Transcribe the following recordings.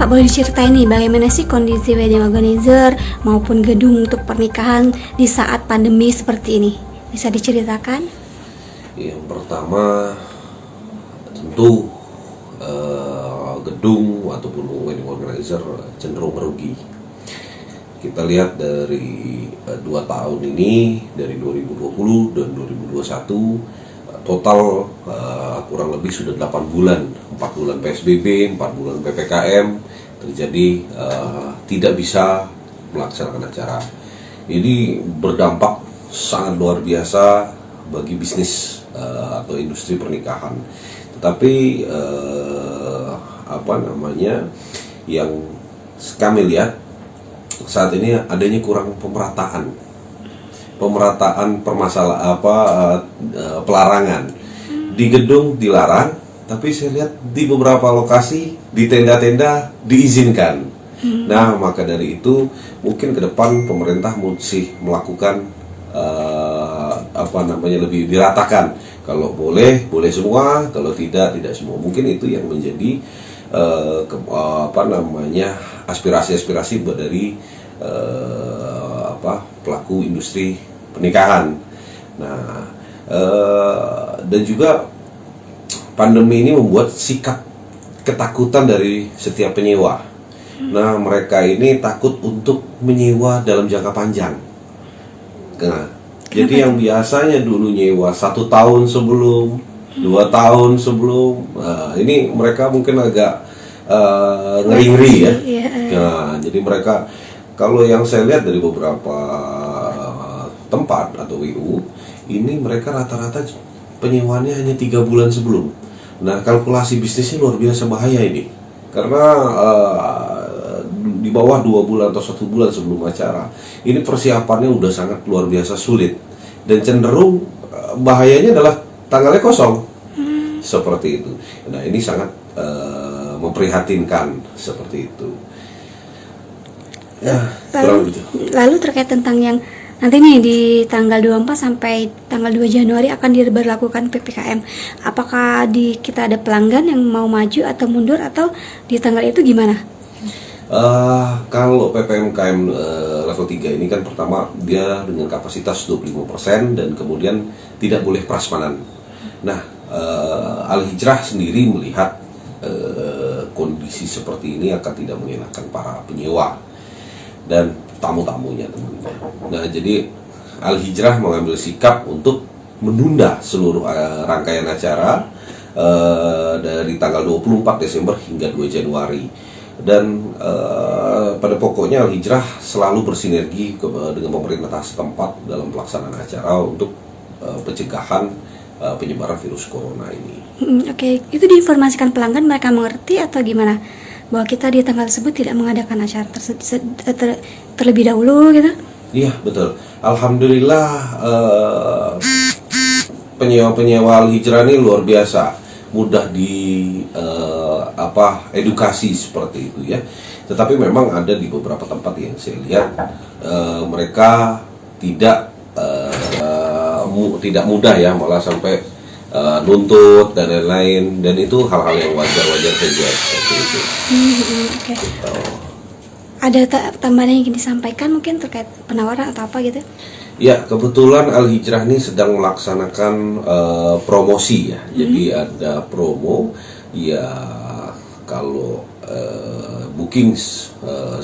Pak, boleh diceritain nih bagaimana sih kondisi wedding organizer maupun gedung untuk pernikahan di saat pandemi seperti ini? Bisa diceritakan? Yang pertama tentu gedung ataupun wedding organizer cenderung merugi. Kita lihat dari 2 tahun ini, dari 2020 dan 2021, total kurang lebih sudah 8 bulan, 4 bulan PSBB, 4 bulan PPKM, terjadi tidak bisa melaksanakan acara. Ini berdampak sangat luar biasa bagi bisnis atau industri pernikahan. Tetapi yang kami lihat saat ini adanya kurang pemerataan pelarangan. Di gedung dilarang, tapi saya lihat di beberapa lokasi di tenda-tenda diizinkan. Nah, maka dari itu mungkin ke depan pemerintah mesti melakukan lebih diratakan. Kalau boleh semua, kalau tidak semua. Mungkin itu yang menjadi aspirasi buat dari pelaku industri pernikahan. Nah, dan juga pandemi ini membuat sikap ketakutan dari setiap penyewa. Nah, mereka ini takut untuk menyewa dalam jangka panjang. Nah, jadi yang biasanya dulu nyewa 1 tahun sebelum, 2 tahun sebelum, ini mereka mungkin agak ngeri-ngeri ya. Nah, jadi mereka, kalau yang saya lihat dari beberapa tempat atau WU, ini mereka rata-rata penyewaannya hanya 3 bulan sebelum. Nah, kalkulasi bisnisnya luar biasa bahaya ini, karena di bawah 2 bulan atau 1 bulan sebelum acara, ini persiapannya udah sangat luar biasa sulit, dan cenderung bahayanya adalah tanggalnya kosong, seperti itu. Nah, ini sangat memprihatinkan seperti itu. Ya, lalu terkait tentang yang nanti nih di tanggal 24 sampai tanggal 2 Januari akan diberlakukan PPKM. Apakah kita ada pelanggan yang mau maju atau mundur, atau di tanggal itu gimana? Kalau PPKM level 3 ini kan pertama dia dengan kapasitas 25% dan kemudian tidak boleh prasmanan. Nah, Al-Hijrah sendiri melihat kondisi seperti ini akan tidak mengenakan para penyewa dan tamu-tamunya tentunya. Nah, jadi Al-Hijrah mengambil sikap untuk menunda seluruh rangkaian acara dari tanggal 24 Desember hingga 2 Januari. Dan pada pokoknya Al-Hijrah selalu bersinergi dengan pemerintah setempat dalam pelaksanaan acara untuk pencegahan penyebaran virus corona ini. Oke. Itu diinformasikan pelanggan, mereka mengerti atau gimana? Bahwa kita di tanggal tersebut tidak mengadakan acara terlebih dahulu gitu? Iya, betul. Alhamdulillah penyewa Al-Hijrah ini luar biasa, mudah edukasi seperti itu ya. Tetapi memang ada di beberapa tempat yang saya lihat mereka tidak mudah ya, malah sampai nuntut dan lain-lain, dan itu hal-hal yang wajar-wajar saja seperti itu. Okay. Gitu. Ada tambahan yang ingin disampaikan mungkin terkait penawaran atau apa gitu? Ya, kebetulan Al-Hijrah ini sedang melaksanakan promosi ya. Jadi ada promo ya, kalau booking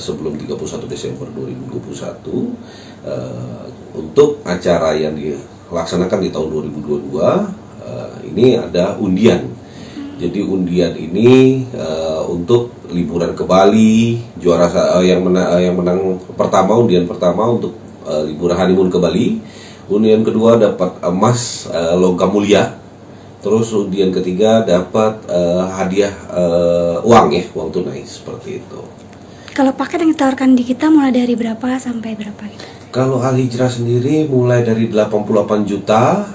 sebelum 31 Desember 2021 untuk acara yang dilaksanakan di tahun 2022 ini ada undian. Jadi undian ini untuk liburan ke Bali, juara yang menang pertama, undian pertama untuk liburan honeymoon ke Bali. Undian kedua dapat emas logam mulia. Terus undian ketiga dapat hadiah uang tunai seperti itu. Kalau paket yang ditawarkan di kita mulai dari berapa sampai berapa gitu? Kalau Al-Hijrah sendiri mulai dari 88 juta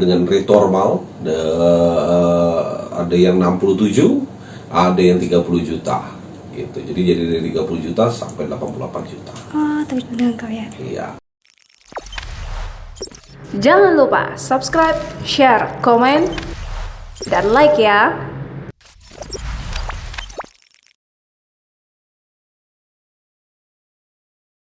dengan rate normal, ada yang 67, ada yang 30 juta gitu. Jadi dari 30 juta sampai 88 juta. Oh, terus menangkap ya. Iya. Jangan lupa subscribe, share, komen, dan like ya.